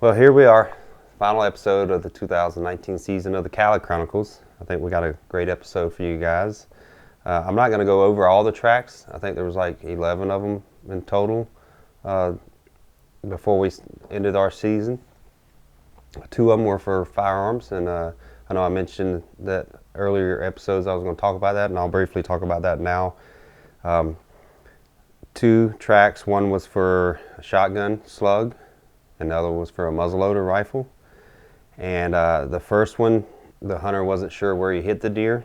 Well, here we are, final episode of the 2019 season of the Callie Chronicles. I think we got a great episode for you guys. I'm not going to go over all the tracks. I think there was like 11 of them in total before we ended our season. 2 of them were for firearms, and I know I mentioned that earlier episodes I was going to talk about that, and I'll briefly talk about that now. 2 tracks, one was for a shotgun slug, and the other was for a muzzleloader rifle. And the first one, the hunter wasn't sure where he hit the deer.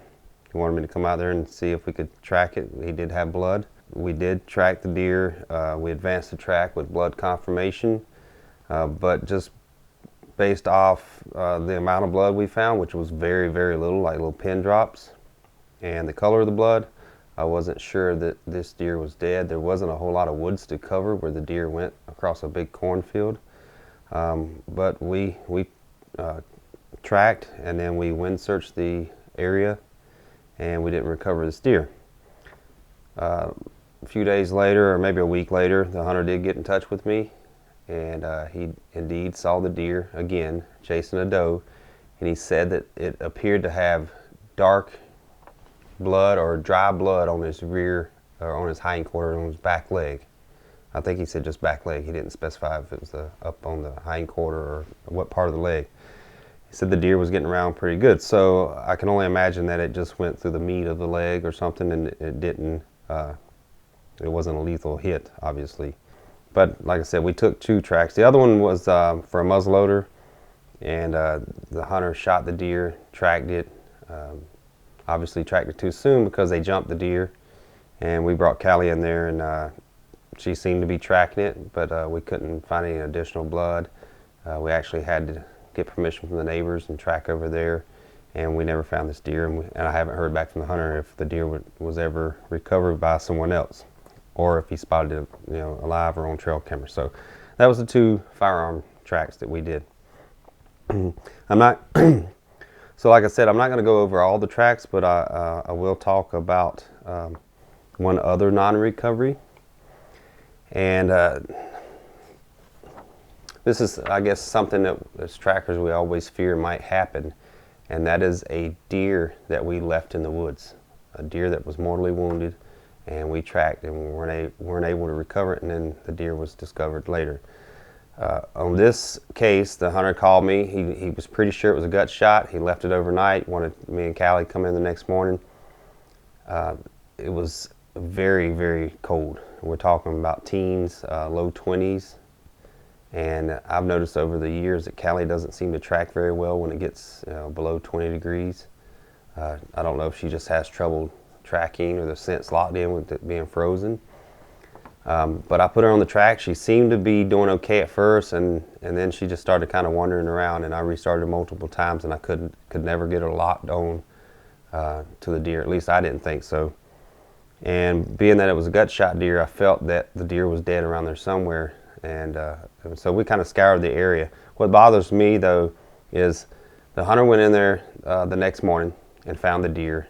He wanted me to come out there and see if we could track it. He did have blood. We did track the deer. We advanced the track with blood confirmation, but just based off the amount of blood we found, which was very, very little, like little pin drops, and the color of the blood, I wasn't sure that this deer was dead. There wasn't a whole lot of woods to cover where the deer went across a big cornfield. But we tracked, and then we wind searched the area, and we didn't recover this deer. A few days later, or maybe a week later, the hunter did get in touch with me, and he indeed saw the deer again chasing a doe, and he said that it appeared to have dark blood or dry blood on his rear, or on his hind quarter, on his back leg. I think he said just back leg. He didn't specify if it was up on the hind quarter or what part of the leg. He said the deer was getting around pretty good, so I can only imagine that it just went through the meat of the leg or something, and it didn't. It wasn't a lethal hit, obviously. But like I said, we took 2 tracks. The other one was for a muzzleloader, and the hunter shot the deer, tracked it. Obviously tracked it too soon because they jumped the deer, and we brought Callie in there, and she seemed to be tracking it, but we couldn't find any additional blood. We actually had to get permission from the neighbors and track over there, and we never found this deer, and I haven't heard back from the hunter if the deer was ever recovered by someone else, or if he spotted it, alive or on trail camera. So that was the 2 firearm tracks that we did. So like I said, I'm not going to go over all the tracks, but I will talk about one other non-recovery. And this is, I guess, something that as trackers we always fear might happen, and that is a deer that we left in the woods, a deer that was mortally wounded, and we tracked and we weren't able to recover it, and then the deer was discovered later. On this case, the hunter called me. He was pretty sure it was a gut shot. He left it overnight, wanted me and Callie to come in the next morning. It was very, very cold. We're talking about teens, low 20s. And I've noticed over the years that Callie doesn't seem to track very well when it gets below 20 degrees. I don't know if she just has trouble tracking or the scent's locked in with it being frozen. But I put her on the track. She seemed to be doing okay at first, and then she just started kind of wandering around, and I restarted multiple times, and I could never get her locked on to the deer. At least I didn't think so. And being that it was a gut shot deer, I felt that the deer was dead around there somewhere, and so we kind of scoured the area. What bothers me though is the hunter went in there the next morning and found the deer,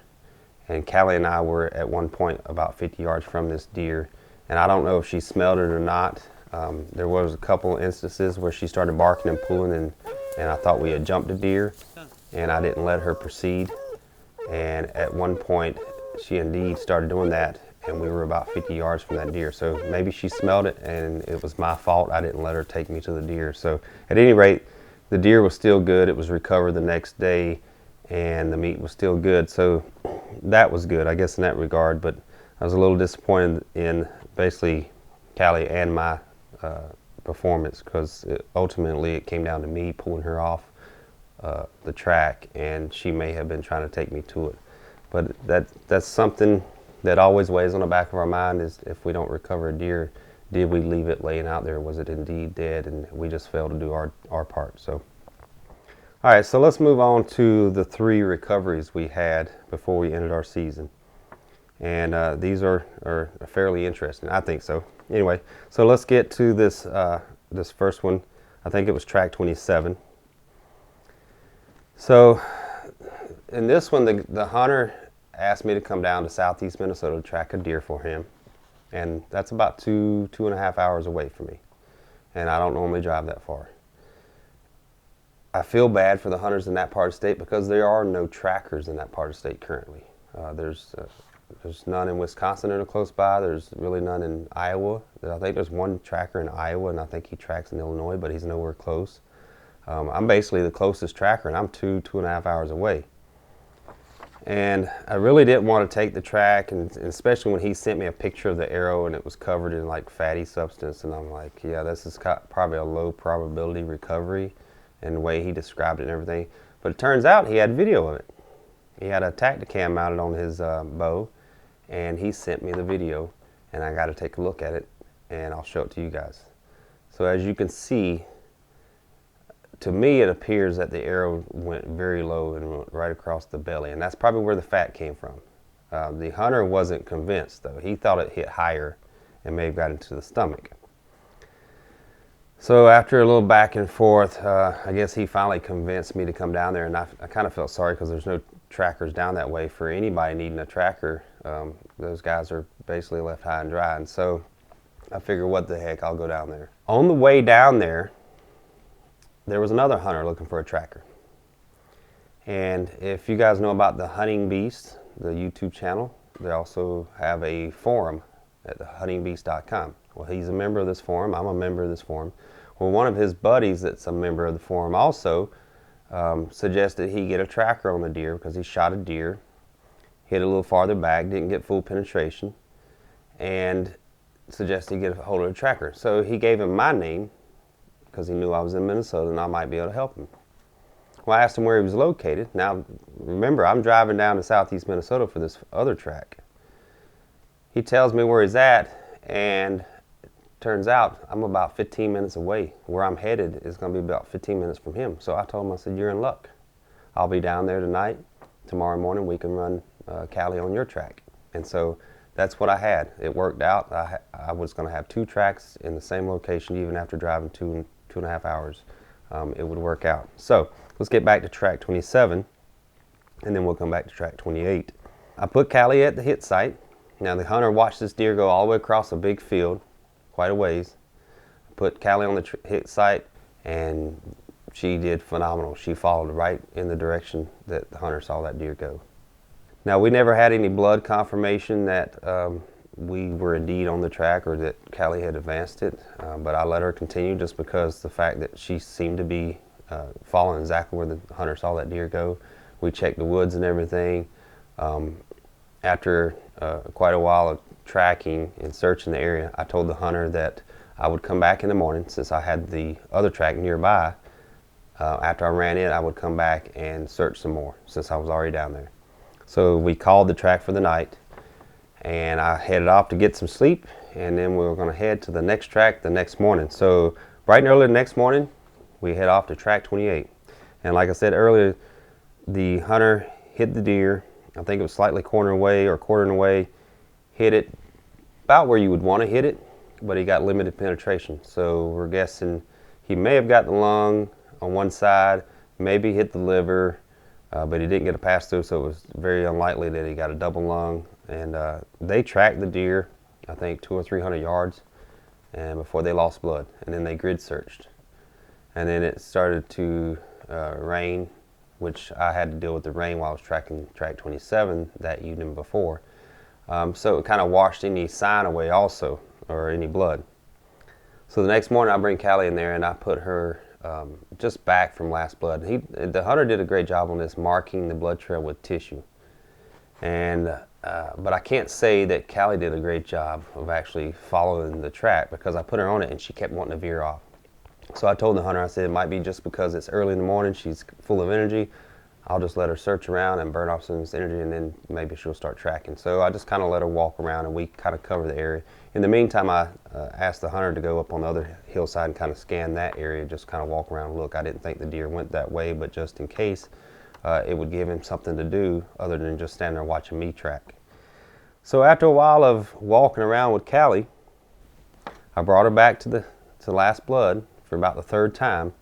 and Callie and I were at one point about 50 yards from this deer, and I don't know if she smelled it or not. There was a couple instances where she started barking and pulling, and I thought we had jumped a deer, and I didn't let her proceed. And at one point she indeed started doing that, and we were about 50 yards from that deer. So maybe she smelled it, and it was my fault. I didn't let her take me to the deer. So at any rate, the deer was still good. It was recovered the next day, and the meat was still good. So that was good, I guess, in that regard. But I was a little disappointed in basically Callie and my performance, because ultimately it came down to me pulling her off the track, and she may have been trying to take me to it. But that's something that always weighs on the back of our mind, is if we don't recover a deer, did we leave it laying out there? Was it indeed dead, and we just failed to do our part? So, all right, so let's move on to the 3 recoveries we had before we ended our season. And these are fairly interesting, I think so. Anyway, so let's get to this this first one. I think it was track 27. So in this one, the hunter asked me to come down to southeast Minnesota to track a deer for him, and that's about two and a half hours away from me, and I don't normally drive that far. I feel bad for the hunters in that part of the state because there are no trackers in that part of the state currently. There's none in Wisconsin that are close by. There's really none in Iowa. I think there's one tracker in Iowa, and I think he tracks in Illinois, but he's nowhere close. I'm basically the closest tracker, and I'm 2.5 hours away. And I really didn't want to take the track, and especially when he sent me a picture of the arrow and it was covered in like fatty substance, and I'm like, yeah, this is probably a low probability recovery, and the way he described it and everything. But it turns out he had video of it. He had a Tacticam mounted on his bow, and he sent me the video, and I got to take a look at it, and I'll show it to you guys. So as you can see, to me it appears that the arrow went very low and went right across the belly, and that's probably where the fat came from. The hunter wasn't convinced though. He thought it hit higher and may have got into the stomach. So after a little back and forth, I guess he finally convinced me to come down there, and I kind of felt sorry because there's no trackers down that way for anybody needing a tracker. Those guys are basically left high and dry, and so I figured, what the heck, I'll go down there. On the way down there was another hunter looking for a tracker. And if you guys know about the Hunting Beast, the YouTube channel, they also have a forum at huntingbeast.com. Well, he's a member of this forum. I'm a member of this forum. Well, one of his buddies that's a member of the forum also suggested he get a tracker on the deer because he shot a deer, hit a little farther back, didn't get full penetration, and suggested he get a hold of a tracker. So he gave him my name because he knew I was in Minnesota and I might be able to help him. Well, I asked him where he was located. Now, remember, I'm driving down to southeast Minnesota for this other track. He tells me where he's at, and it turns out I'm about 15 minutes away. Where I'm headed is going to be about 15 minutes from him. So I told him, I said, you're in luck. I'll be down there tonight. Tomorrow morning we can run Callie on your track. And so that's what I had. It worked out. I was going to have 2 tracks in the same location even after driving 2.5 hours. It would work out. So let's get back to track 27, and then we'll come back to track 28. I put Callie at the hit site. Now the hunter watched this deer go all the way across a big field, quite a ways. Put Callie on the hit site, and she did phenomenal. She followed right in the direction that the hunter saw that deer go. Now, we never had any blood confirmation that we were indeed on the track or that Callie had advanced it, but I let her continue just because the fact that she seemed to be following exactly where the hunter saw that deer go. We checked the woods and everything. After quite a while of tracking and searching the area, I told the hunter that I would come back in the morning since I had the other track nearby. After I ran it, I would come back and search some more since I was already down there. So we called the track for the night, and I headed off to get some sleep, and then we were going to head to the next track the next morning. So bright and early the next morning, we head off to track 28. And like I said earlier, the hunter hit the deer. I think it was slightly quartering away, hit it about where you would want to hit it, but he got limited penetration. So we're guessing he may have got the lung on one side, maybe hit the liver, but he didn't get a pass through, so it was very unlikely that he got a double lung. And they tracked the deer, I think 200 or 300 yards, and before they lost blood. And then they grid searched. And then it started to rain, which I had to deal with the rain while I was tracking track 27 that evening before. So it kind of washed any sign away also, or any blood. So the next morning I bring Callie in there and I put her just back from last blood. The hunter did a great job on this, marking the blood trail with tissue. And but I can't say that Callie did a great job of actually following the track because I put her on it and she kept wanting to veer off. So I told the hunter, I said, it might be just because it's early in the morning, she's full of energy. I'll just let her search around and burn off some of this energy, and then maybe she'll start tracking. So I just kind of let her walk around, and we kind of cover the area. In the meantime, I asked the hunter to go up on the other hillside and kind of scan that area, just kind of walk around and look. I didn't think the deer went that way, but just in case, it would give him something to do other than just stand there watching me track. So after a while of walking around with Callie, I brought her back to last blood for about the 3rd time,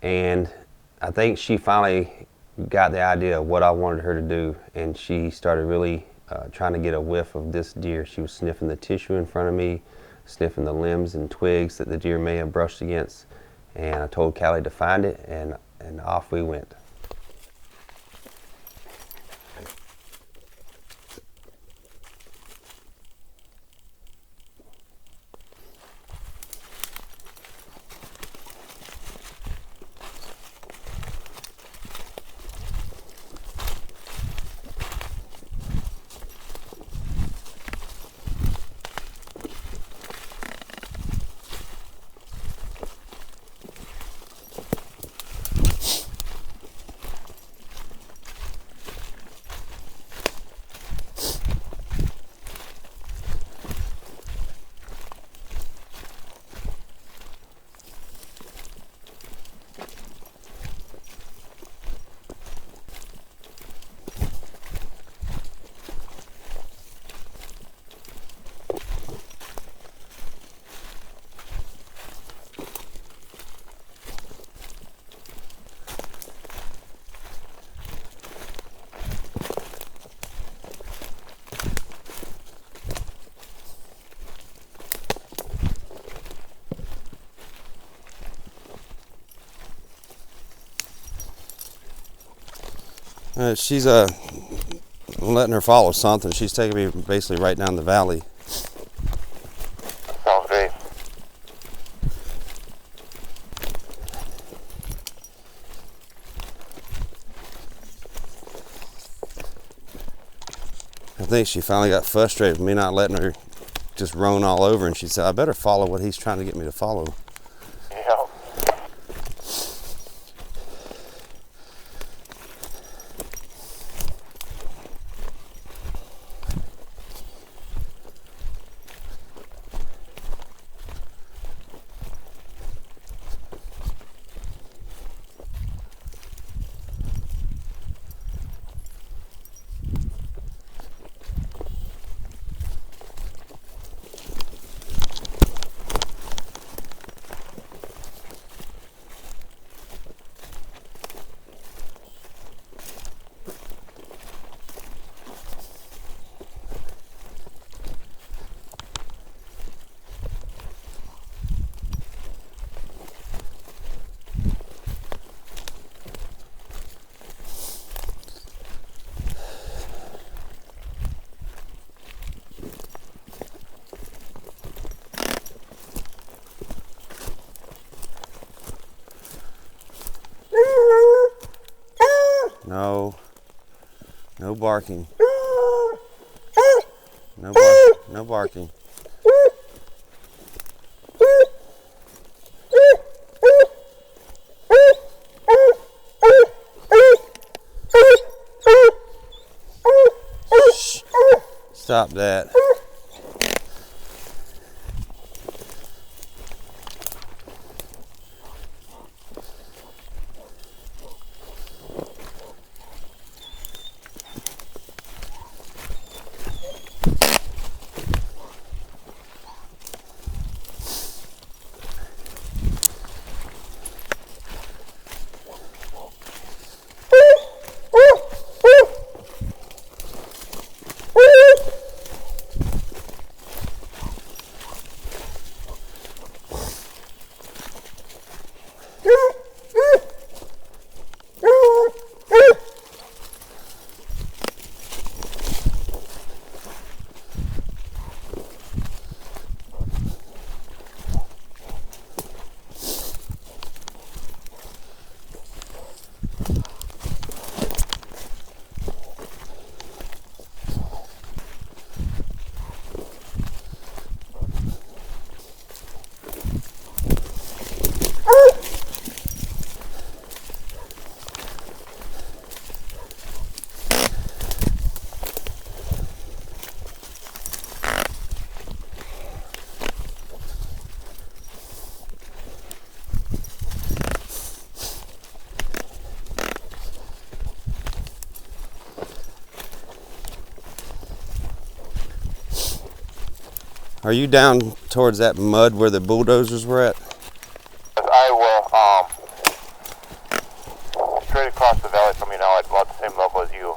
and I think she finally got the idea of what I wanted her to do, and she started really trying to get a whiff of this deer. She was sniffing the tissue in front of me, sniffing the limbs and twigs that the deer may have brushed against, and I told Callie to find it, and off we went. She's letting her follow something. She's taking me basically right down the valley. Sounds great. I think she finally got frustrated with me not letting her just roam all over, and she said, I better follow what he's trying to get me to follow. Yeah. No barking. No barking. Shh. Stop that. Are you down towards that mud where the bulldozers were at? I will, straight across the valley from you now at about the same level as you.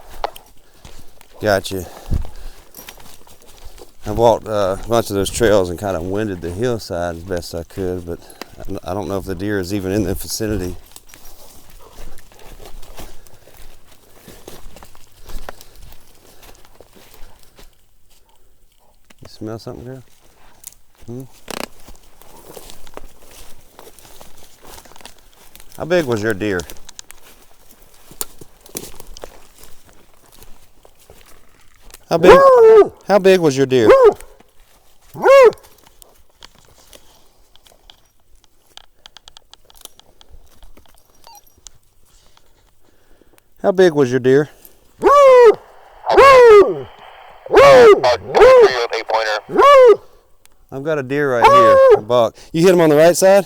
Gotcha. I walked a bunch of those trails and kind of winded the hillside as best I could, but I don't know if the deer is even in the vicinity. You smell something, girl? How big was your deer? How big was your deer? How big was your deer? I've got a deer right here, a buck. You hit him on the right side?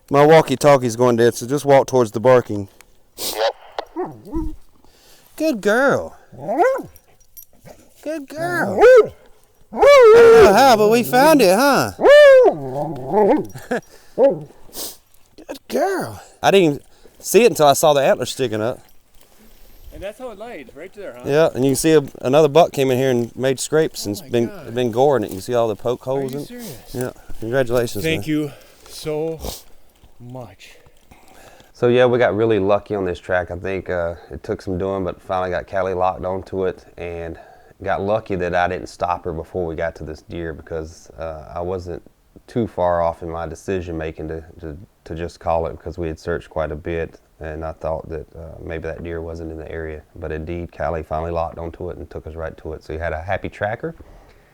My walkie-talkie's going dead, so just walk towards the barking. Yep. Good girl. Good girl. I don't know how, but we found it, huh? Good girl. I didn't even see it until I saw the antlers sticking up. And that's how it laid, right there, huh? Yeah, and you can see another buck came in here and made scrapes and been goring it. You see all the poke holes Are in you it? serious? Yeah, congratulations. Thank man. you so much. So yeah, we got really lucky on this track. I think it took some doing, but finally got Callie locked onto it and got lucky that I didn't stop her before we got to this deer, because I wasn't too far off in my decision making to just call it, because we had searched quite a bit and I thought that maybe that deer wasn't in the area. But indeed, Callie finally locked onto it and took us right to it. So you had a happy tracker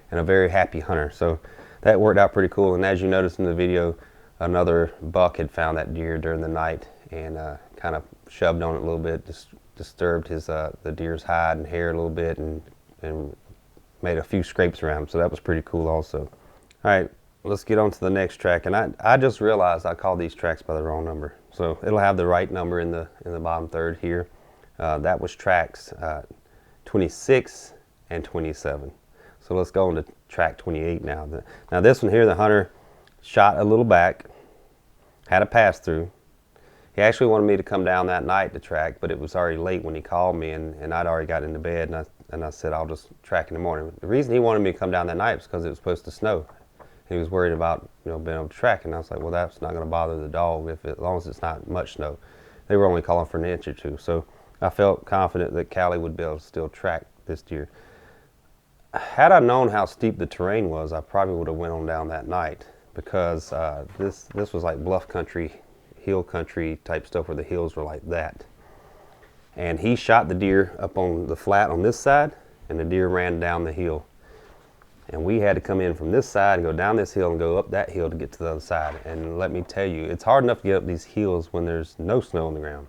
and a very happy hunter. So that worked out pretty cool. And as you noticed in the video, another buck had found that deer during the night and kind of shoved on it a little bit, disturbed his the deer's hide and hair a little bit, and made a few scrapes around him. So that was pretty cool also. All right, let's get on to the next track. And I just realized I called these tracks by the wrong number. So it'll have the right number in the bottom third here. That was tracks 26 and 27. So let's go on to track 28 now. Now this one here, the hunter shot a little back, had a pass through. He actually wanted me to come down that night to track, but it was already late when he called me, and I'd already got into bed, and I said I'll just track in the morning. The reason he wanted me to come down that night was because it was supposed to snow. He was worried about being able to track, and I was like, well, that's not going to bother the dog as long as it's not much snow. They were only calling for an inch or two, so I felt confident that Callie would be able to still track this deer. Had I known how steep the terrain was, I probably would have went on down that night, because this was like bluff country, hill country type stuff where the hills were like that. And he shot the deer up on the flat on this side, and the deer ran down the hill. And we had to come in from this side and go down this hill and go up that hill to get to the other side. And let me tell you, it's hard enough to get up these hills when there's no snow on the ground.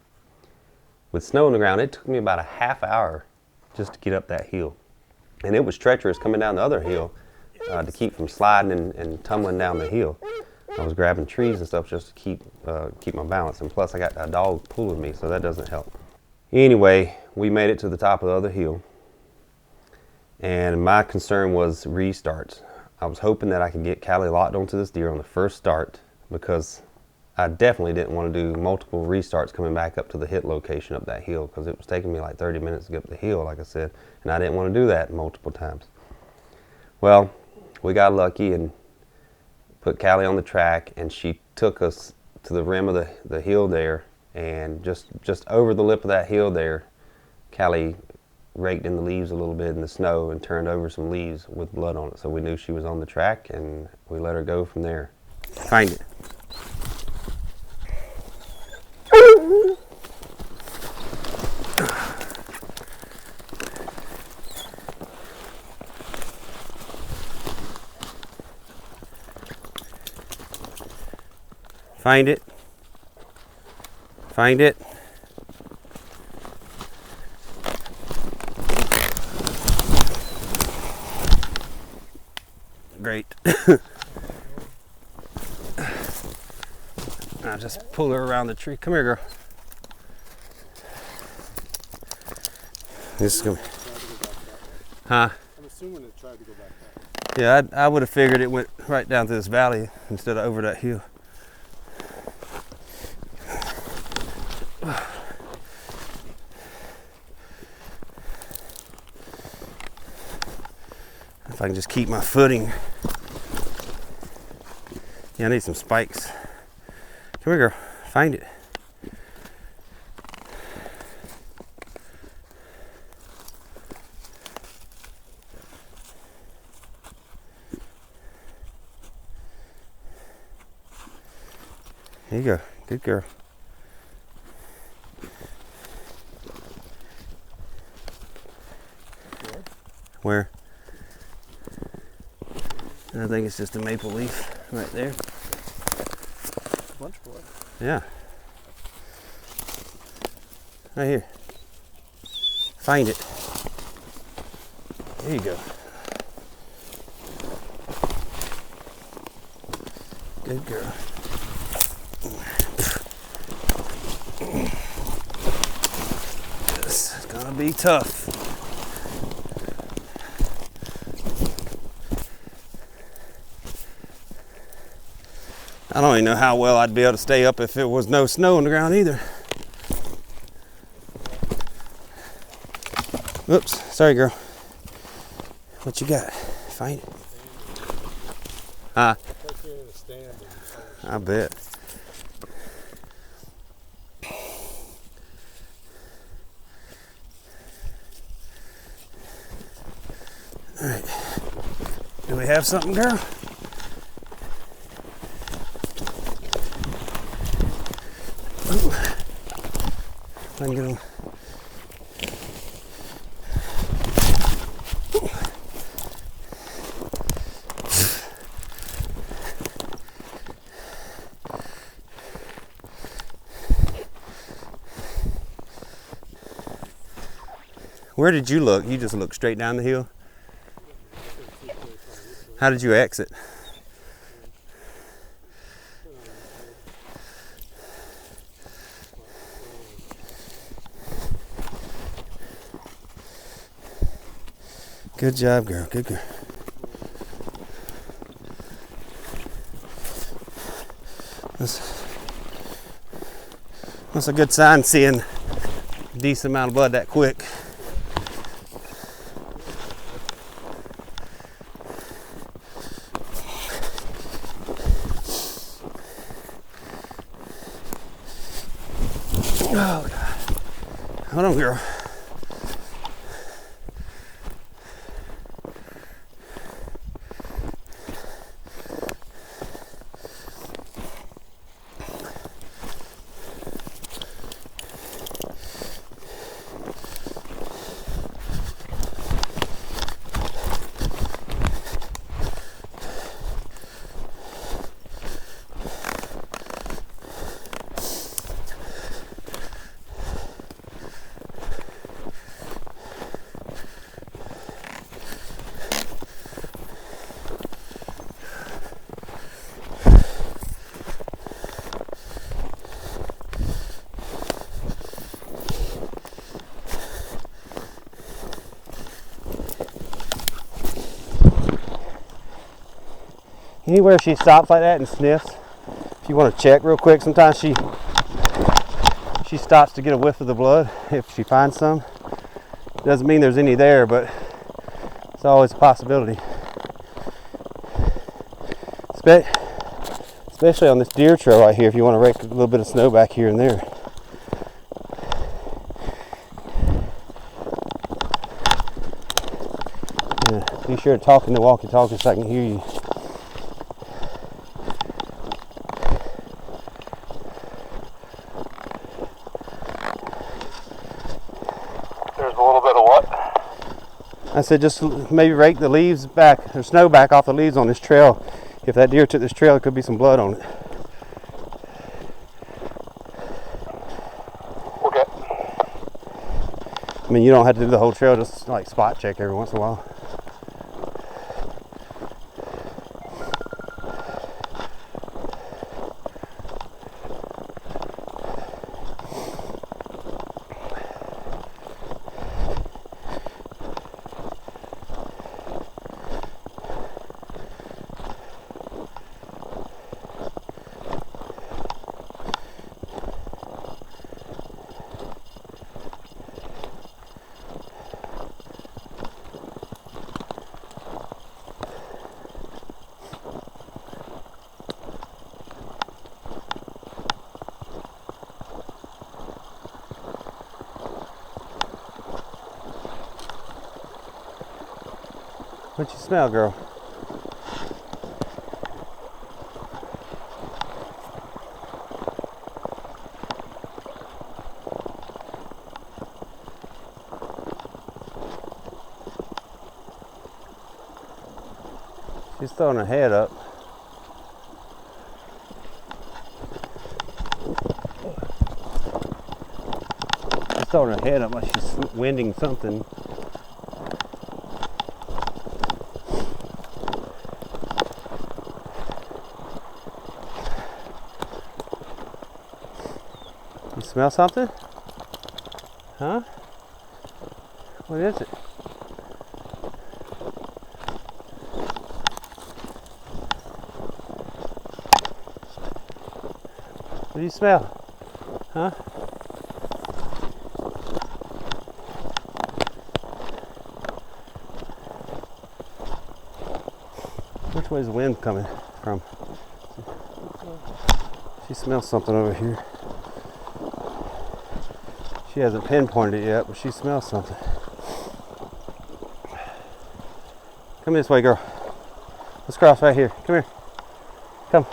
With snow on the ground, it took me about a half hour just to get up that hill. And it was treacherous coming down the other hill to keep from sliding and tumbling down the hill. I was grabbing trees and stuff just to keep my balance. And plus I got a dog pulling me, so that doesn't help. Anyway, we made it to the top of the other hill. And my concern was restarts. I was hoping that I could get Callie locked onto this deer on the first start, because I definitely didn't want to do multiple restarts coming back up to the hit location up that hill, because it was taking me like 30 minutes to get up the hill, like I said, and I didn't want to do that multiple times. Well, we got lucky and put Callie on the track, and she took us to the rim of the hill there, and just over the lip of that hill there, Callie raked in the leaves a little bit in the snow and turned over some leaves with blood on it. So we knew she was on the track, and we let her go from there. Find it. Find it. Find it. Great. I'll just pull her around the tree. Come here, girl. This is gonna. Huh? I'm assuming it tried to go back. Yeah, I would have figured it went right down to this valley instead of over that hill. if I can just keep my footing. Yeah, I need some spikes. Come here, girl. Find it. There you go. Good girl. Where? I think it's just a maple leaf right there. Bunch more. Yeah. Right here. Find it. There you go. Good girl. This is gonna be tough. I don't even know how well I'd be able to stay up if it was no snow on the ground either. Oops, sorry girl. What you got? Find it. Huh? I bet. All right. Do we have something, girl? Ooh. I can get them. Where did you look? You just looked straight down the hill? How did you exit? Good job, girl. Good girl. That's a good sign, seeing a decent amount of blood that quick. Oh, God. Hold on, girl. Anywhere she stops like that and sniffs, if you want to check real quick, sometimes she stops to get a whiff of the blood if she finds some. Doesn't mean there's any there, but it's always a possibility. Especially on this deer trail right here, if you want to rake a little bit of snow back here and there. Yeah, be sure to talk in the walkie-talkie so I can hear you. I said just maybe rake the leaves back, or snow back off the leaves on this trail. If that deer took this trail, there could be some blood on it. Okay. I mean, you don't have to do the whole trail, just like spot check every once in a while. What you smell, girl? She's throwing her head up. She's throwing her head up like she's winding something. You smell something? Huh? What is it? What do you smell? Huh? Which way is the wind coming from? She smells something over here. She hasn't pinpointed it yet, but she smells something. Come this way, girl. Let's cross right here. Come here. Come.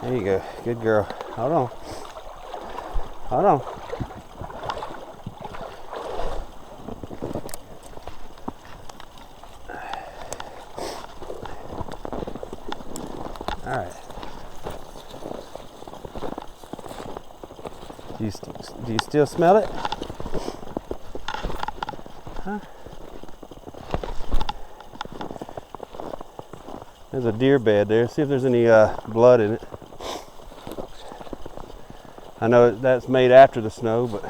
There you go. Good girl. Hold on. Hold on. All right. Do you still smell it? Huh? There's a deer bed there. See if there's any blood in it. I know that's made after the snow, but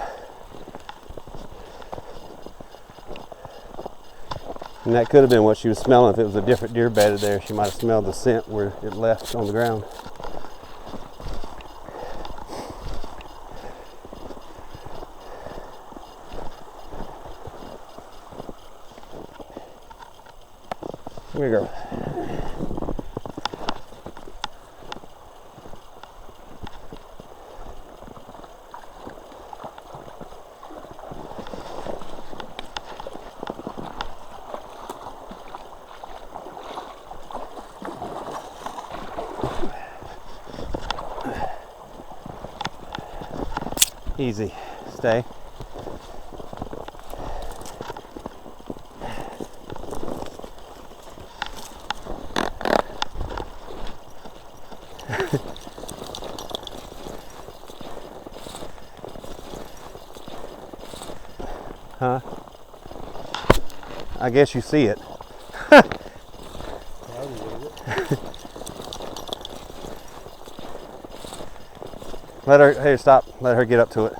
and that could have been what she was smelling. If it was a different deer bedded there, she might have smelled the scent where it left on the ground. Here we go. Easy. Stay. Huh? I guess you see it. Let her, here, stop. Let her get up to it.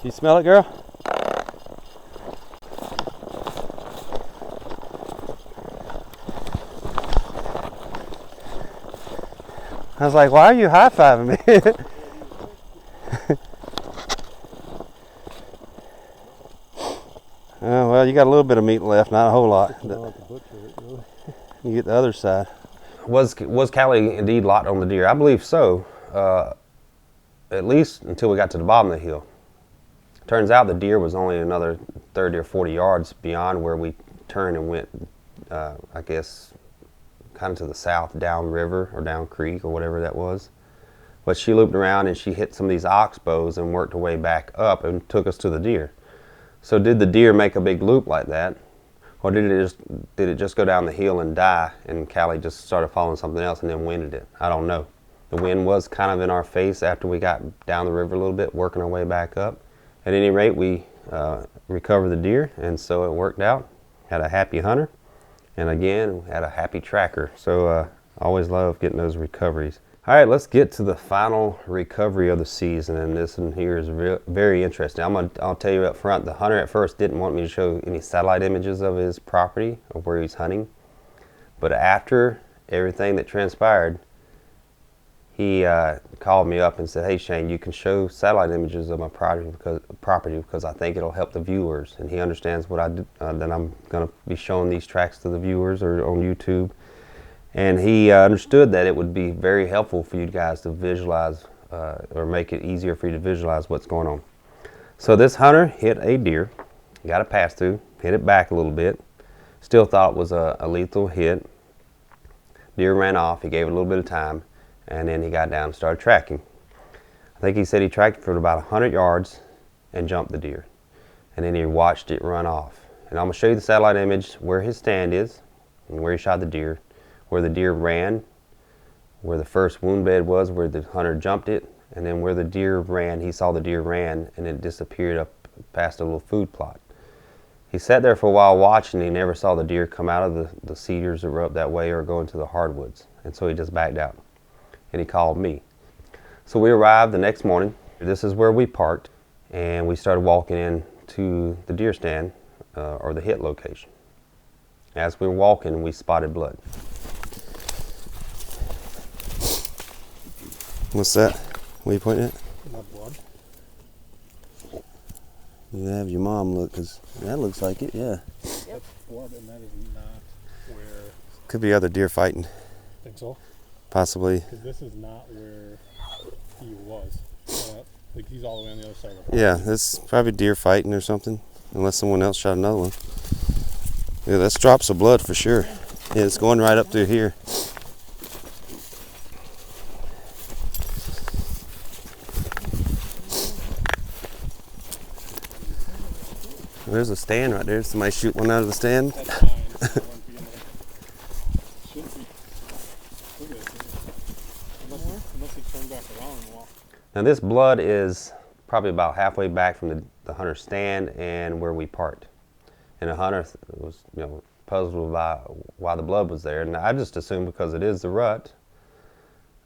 You smell it, girl? I was like, why are you high-fiving me? Well, you got a little bit of meat left, not a whole lot. You get the other side. Was Callie indeed locked on the deer? I believe so. At least until we got to the bottom of the hill. Turns out the deer was only another 30 or 40 yards beyond where we turned and went, I guess, kind of to the south, down river or down creek or whatever that was. But she looped around and she hit some of these oxbows and worked her way back up and took us to the deer. So did the deer make a big loop like that? Or did it just go down the hill and die and Callie just started following something else and then winded it? I don't know. The wind was kind of in our face after we got down the river a little bit, working our way back up. At any rate, we recovered the deer, and so it worked out. Had a happy hunter, and again, had a happy tracker. So I always love getting those recoveries. All right, let's get to the final recovery of the season, and this one here is very interesting. I'll tell you up front, the hunter at first didn't want me to show any satellite images of his property or where he's hunting, but after everything that transpired, he called me up and said, "Hey Shane, you can show satellite images of my property because I think it'll help the viewers." And he understands what I do, that I'm going to be showing these tracks to the viewers or on YouTube. And he understood that it would be very helpful for you guys to visualize or make it easier for you to visualize what's going on. So this hunter hit a deer, got a pass through, hit it back a little bit, still thought it was a lethal hit. Deer ran off, he gave it a little bit of time, and then he got down and started tracking. I think he said he tracked for about 100 yards and jumped the deer. And then he watched it run off. And I'm going to show you the satellite image where his stand is and where he shot the deer, where the deer ran, where the first wound bed was, where the hunter jumped it, and then where the deer ran, he saw the deer ran and it disappeared up past a little food plot. He sat there for a while watching, and he never saw the deer come out of the cedars that were up that way or go into the hardwoods. And so he just backed out. And he called me. So we arrived the next morning. This is where we parked, and we started walking in to the deer stand or the hit location. As we were walking, we spotted blood. What's that? What are you pointing at? Not blood. You have your mom look, because that looks like it, yeah. That's blood, and that is not where. Could be other deer fighting, Think so? possibly. Because this is not where he was. Like he's all the way on the other side of the pond. Yeah, that's probably deer fighting or something, unless someone else shot another one. Yeah, that's drops of blood for sure. Yeah, it's going right up through here. There's a stand right there. Somebody shoot one out of the stand. That's fine. So it wouldn't be in there. Shouldn't be. Look at this. Unless he turned back around and walked. Now this blood is probably about halfway back from the hunter's stand and where we parked. And the hunter was, puzzled by why the blood was there. And I just assumed because it is the rut,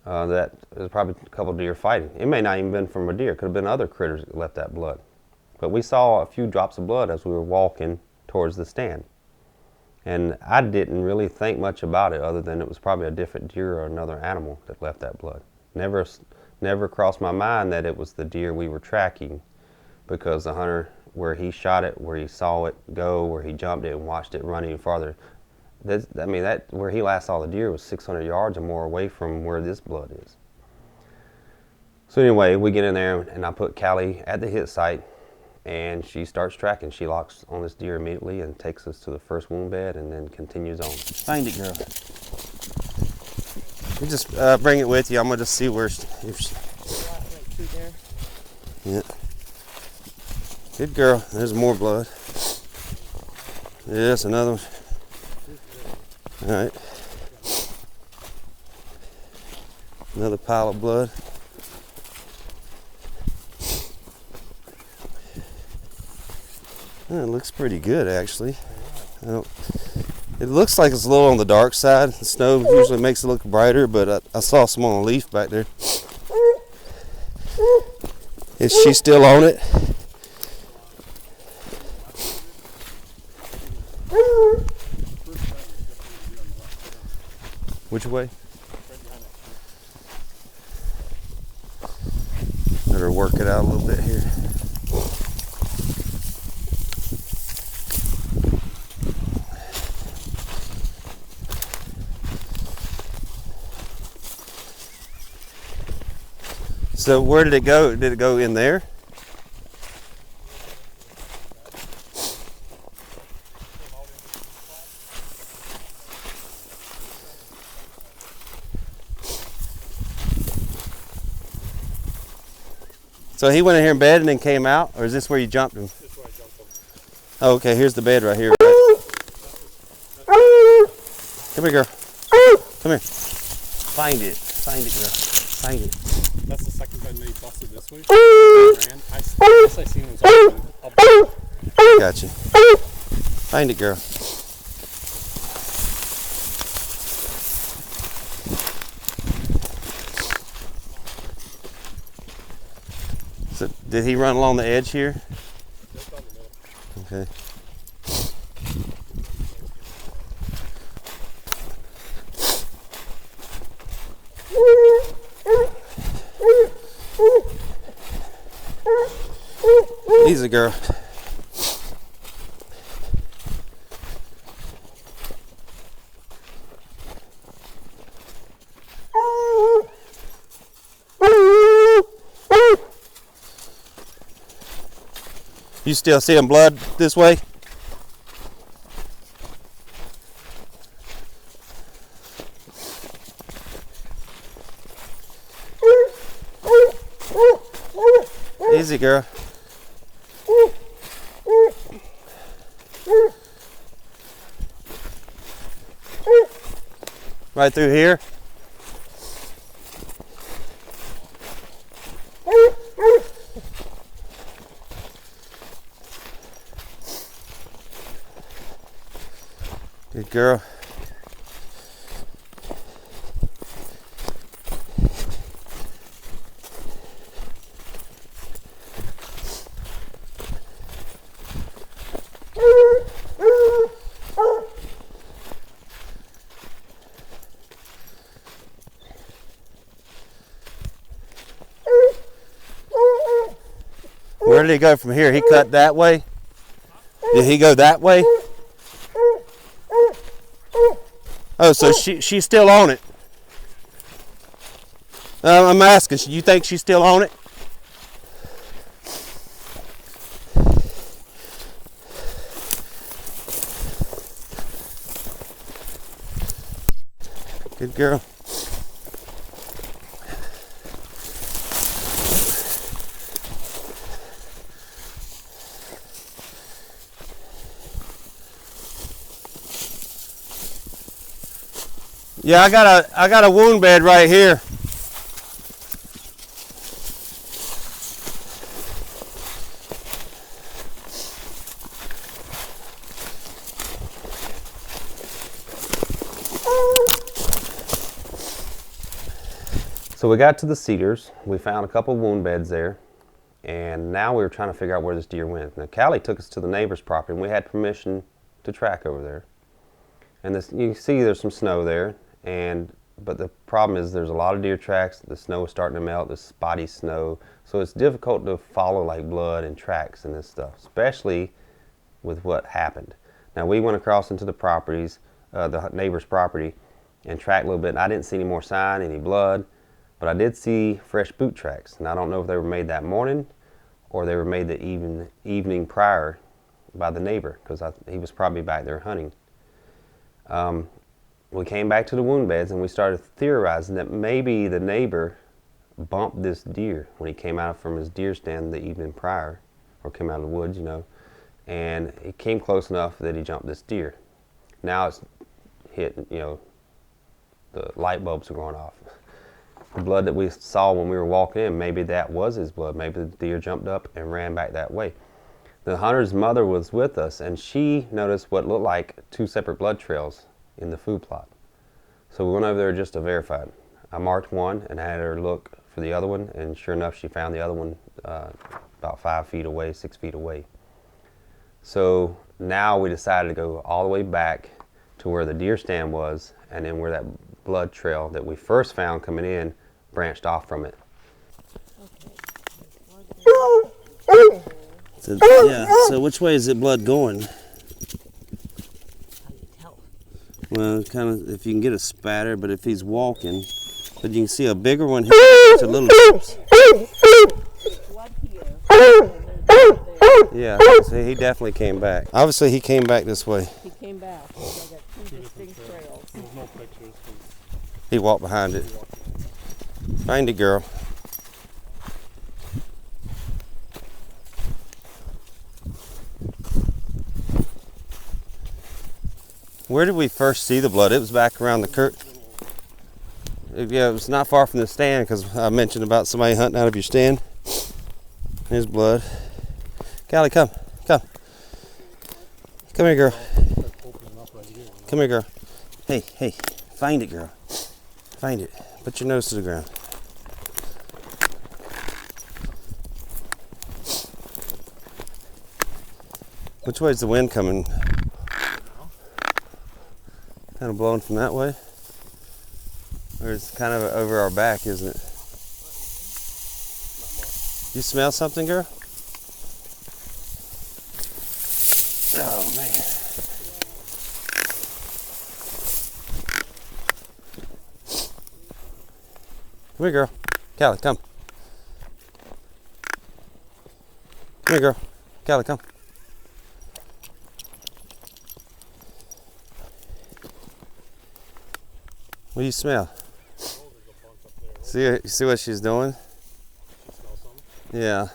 that there's probably a couple of deer fighting. It may not even been from a deer. It could have been other critters that left that blood. But we saw a few drops of blood as we were walking towards the stand. And I didn't really think much about it other than it was probably a different deer or another animal that left that blood. Never crossed my mind that it was the deer we were tracking, because the hunter, where he shot it, where he saw it go, where he jumped it and watched it run even farther, where he last saw the deer was 600 yards or more away from where this blood is. So anyway, we get in there and I put Callie at the hit site, and she starts tracking. She locks on this deer immediately and takes us to the first wound bed and then continues on. Find it, girl. You just bring it with you. I'm gonna just see where. Yeah. Good girl. There's more blood. Yes, another one. All right. Another pile of blood. It looks pretty good, actually. It looks like it's a little on the dark side. The snow usually makes it look brighter, but I saw some on a leaf back there. Is she still on it? Which way? Better work it out a little bit here. So where did it go? Did it go in there? So he went in here in bed and then came out, or is this where you jumped him? This is where I jumped him. Oh, okay. Here's the bed right here. Right? Come here, girl. Come here. Find it. Find it, girl. Find it. That's the second time they busted this way. Ran. I guess I seen him up. Gotcha. Find it, girl. So did he run along the edge here? Okay. Easy, girl. You still seeing blood this way? Easy, girl. Right through here. Good girl. Where did he go from here? He cut that way? Did he go that way? Oh, so she's still on it. I'm asking, you think she's still on it? Good girl. Yeah, I got a wound bed right here. So we got to the cedars. We found a couple wound beds there, and now we were trying to figure out where this deer went. Now Callie took us to the neighbor's property, and we had permission to track over there. And this, you can see there's some snow there, but the problem is there's a lot of deer tracks. The snow is starting to melt, the spotty snow, so it's difficult to follow like blood and tracks and this stuff, especially with what happened. Now we went across into the properties, the neighbor's property, and tracked a little bit. And I didn't see any more sign, any blood, but I did see fresh boot tracks. And I don't know if they were made that morning or they were made the evening prior by the neighbor, because he was probably back there hunting. We came back to the wound beds and we started theorizing that maybe the neighbor bumped this deer when he came out from his deer stand the evening prior, or came out of the woods, you know, and he came close enough that he jumped this deer. Now it's hit, you know, the light bulbs are going off. The blood that we saw when we were walking in, maybe that was his blood. Maybe the deer jumped up and ran back that way. The hunter's mother was with us, and she noticed what looked like two separate blood trails in the food plot. So we went over there just to verify it. I marked one and had her look for the other one, and sure enough, she found the other one about 5 feet away, 6 feet away. So now we decided to go all the way back to where the deer stand was, and then where that blood trail that we first found coming in branched off from it. So, yeah, so which way is the blood going? Well, kind of, if you can get a spatter, but if he's walking, but you can see a bigger one here, it's a little chips. Yeah, so he definitely came back. Obviously, he came back this way. He came back. I got two distinct trails. There's no pictures. He walked behind it. Find it, girl. Where did we first see the blood? It was back around the curtain. Yeah, it was not far from the stand, because I mentioned about somebody hunting out of your stand. There's blood. Callie, come. Come here, girl. Come here, girl. Hey, find it, girl. Find it. Put your nose to the ground. Which way is the wind coming? Kind of blowing from that way? Or it's kind of over our back, isn't it? You smell something, girl? Oh, man. Come here, girl. Callie, come. Come here, girl. Callie, come. What do you smell? See, see what she's doing? Yeah.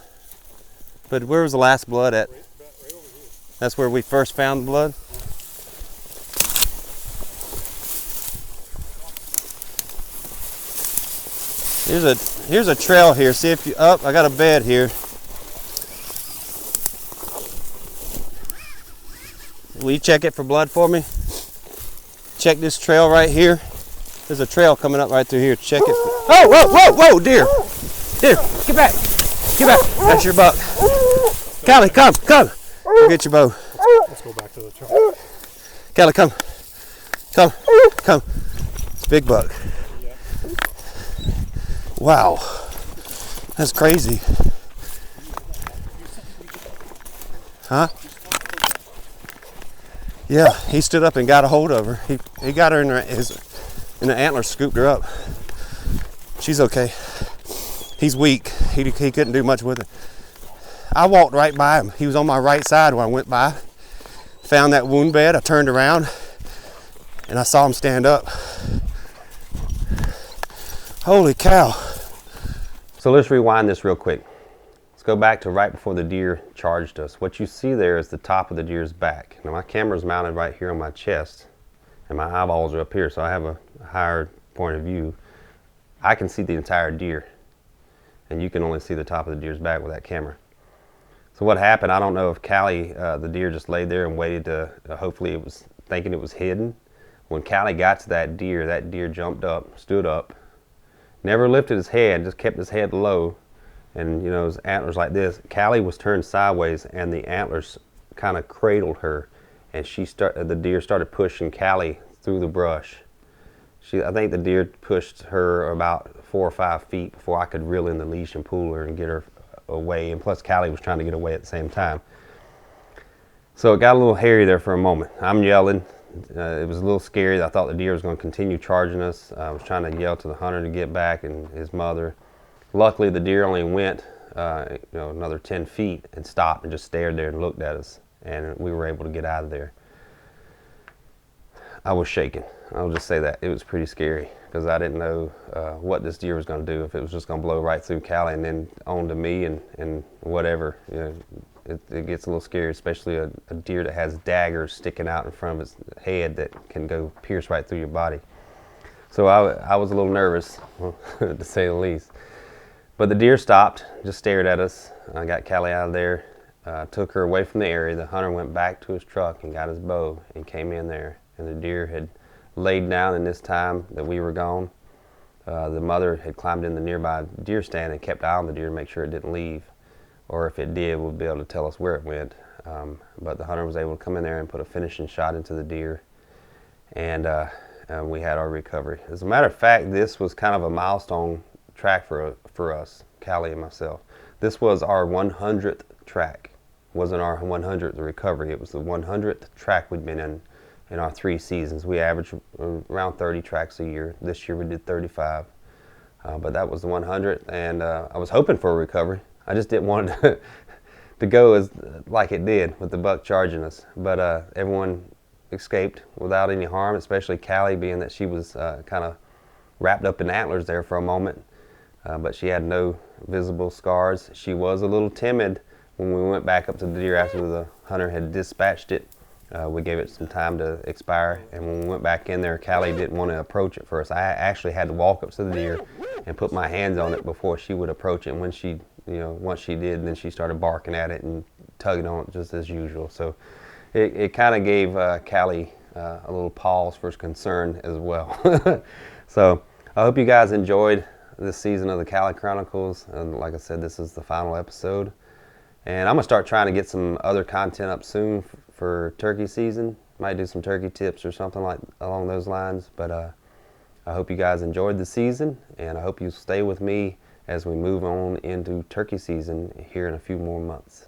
But where was the last blood at? Right over here. That's where we first found the blood? Here's a trail here. See if you up. I got a bed here. Will you check it for blood for me? Check this trail right here. There's a trail coming up right through here. Check it. Oh, whoa, whoa, whoa, deer. Deer, get back. Get back. That's your buck. Callie, come. Go get your bow. Let's go back to the truck. Callie, come. It's a big buck. Wow. That's crazy. Huh? Yeah, he stood up and got a hold of her. He got her in the antler, scooped her up. She's okay. He's weak. He couldn't do much with her. I walked right by him. He was on my right side when I went by. Found that wound bed. I turned around and I saw him stand up. Holy cow. So let's rewind this real quick. Let's go back to right before the deer charged us. What you see there is the top of the deer's back. Now my camera's mounted right here on my chest and my eyeballs are up here, so I have a higher point of view. I can see the entire deer and you can only see the top of the deer's back with that camera. So what happened, I don't know if Callie, the deer, just laid there and waited to, hopefully it was thinking it was hidden. When Callie got to that deer jumped up, stood up, never lifted his head, just kept his head low, and you know, his antlers like this. Callie was turned sideways and the antlers kind of cradled her, and the deer started pushing Callie through the brush. I think the deer pushed her about 4 or 5 feet before I could reel in the leash and pull her and get her away, and plus Callie was trying to get away at the same time. So it got a little hairy there for a moment. I'm yelling. It was a little scary. I thought the deer was going to continue charging us. I was trying to yell to the hunter to get back and his mother. Luckily the deer only went another 10 feet and stopped and just stared there and looked at us, and we were able to get out of there. I was shaking. I'll just say that. It was pretty scary because I didn't know what this deer was going to do, if it was just going to blow right through Callie and then on to me and whatever. You know, it gets a little scary, especially a deer that has daggers sticking out in front of its head that can go pierce right through your body. So I was a little nervous, to say the least. But the deer stopped, just stared at us. I got Callie out of there, took her away from the area. The hunter went back to his truck and got his bow and came in there. And the deer had laid down, and this time that we were gone, the mother had climbed in the nearby deer stand and kept eye on the deer to make sure it didn't leave. Or if it did, we'd be able to tell us where it went. But the hunter was able to come in there and put a finishing shot into the deer, and we had our recovery. As a matter of fact, this was kind of a milestone track for us, Callie and myself. This was our 100th track. It wasn't our 100th recovery. It was the 100th track we'd been in our 3 seasons. We averaged around 30 tracks a year. This year we did 35. But that was the 100th, and I was hoping for a recovery. I just didn't want it to go like it did with the buck charging us. But everyone escaped without any harm, especially Callie, being that she was kind of wrapped up in antlers there for a moment. But she had no visible scars. She was a little timid when we went back up to the deer after the hunter had dispatched it. We gave it some time to expire, and when we went back in there, Callie didn't want to approach it first. I actually had to walk up to the deer and put my hands on it before she would approach it. And when she, once she did, then she started barking at it and tugging on it just as usual. So it kind of gave Callie a little pause for concern as well. So I hope you guys enjoyed this season of the Callie Chronicles. And like I said, this is the final episode. And I'm going to start trying to get some other content up soon for turkey season. Might do some turkey tips or something like along those lines. But I hope you guys enjoyed the season, and I hope you stay with me as we move on into turkey season here in a few more months.